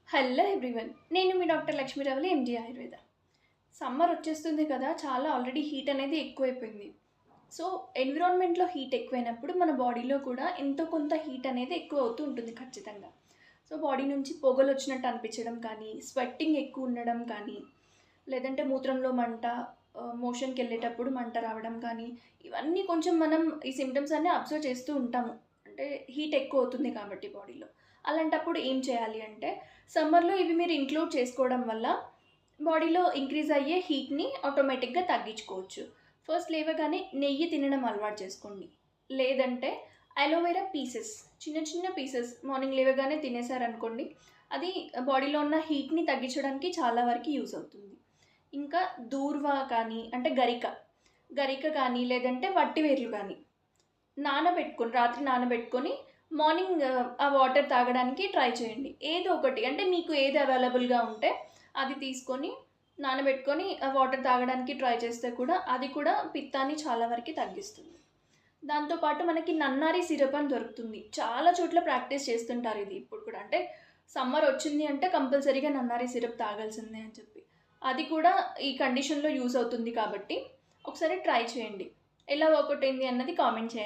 Hello everyone. నేను మీ doctor లక్ష్మీరావులు, ఎండి Ayurveda. Summer వచ్చేస్తుంది కదా! చాలా ఆల్రెడీ హీట్ అనేది ఎక్కువైపోయింది. సో, ఎన్విరాన్మెంట్‌లో హీట్ ఎక్కువైనప్పుడు మన బాడీలో కూడా ఎంతో కొంత హీట్ అనేది ఎక్కువ అవుతూ ఉంటుంది ఖచ్చితంగా. సో, బాడీ నుంచి పొగలొచ్చినట్టు అనిపించడం కానీ, స్వెట్టింగ్ ఎక్కువ ఉండడం కానీ, లేదంటే మూత్రంలో మంట, మోషన్‌కెళ్ళేటప్పుడు మంట రావడం కానీ, ఇవన్నీ కొంచెం మనం ఈ సింప్టమ్స్ అన్నీ అబ్జర్వ్ చేస్తూ ఉంటాము. అంటే హీట్ ఎక్కువ అవుతుంది కాబట్టి బాడీలో. అలాంటప్పుడు ఏం చేయాలి అంటే, సమ్మర్‌లో ఇవి మీరు ఇంక్లూడ్ చేసుకోవడం వల్ల బాడీలో ఇంక్రీజ్ అయ్యే హీట్‌ని ఆటోమేటిక్‌గా తగ్గించుకోవచ్చు. ఫస్ట్ లేవగానే నెయ్యి తినడం అలవాటు చేసుకోండి. లేదంటే అలోవెరా పీసెస్, చిన్న చిన్న పీసెస్ మార్నింగ్ లేవగానే తినేసారనుకోండి, అది బాడీలో ఉన్న హీట్‌ని తగ్గించడానికి చాలా వరకు యూజ్ అవుతుంది. ఇంకా దూర్వ కానీ అంటే గరిక కానీ లేదంటే వట్టివేర్లు గానీ రాత్రి నానబెట్టుకొని మార్నింగ్ ఆ వాటర్ తాగడానికి ట్రై చేయండి. ఏదో ఒకటి అంటే మీకు ఏది అవైలబుల్‌గా ఉంటే అది తీసుకొని నానబెట్టుకొని ఆ వాటర్ తాగడానికి ట్రై చేస్తే కూడా అది కూడా పిత్తాన్ని చాలా వరకి తగ్గిస్తుంది. దాంతో పాటు మనకి నన్నారి సిరప్ అని దొరుకుతుంది. చాలా చోట్ల ప్రాక్టీస్ చేస్తుంటారు ఇది ఇప్పుడు కూడా. అంటే సమ్మర్ వచ్చింది అంటే కంపల్సరీగా నన్నారి సిరప్ తాగాల్సిందే అని చెప్పి. అది కూడా ఈ కండిషన్‌లో యూజ్ అవుతుంది కాబట్టి ఒకసారి ట్రై చేయండి. ఎలా వర్కౌట్ అయింది అన్నది కామెంట్ చేయండి.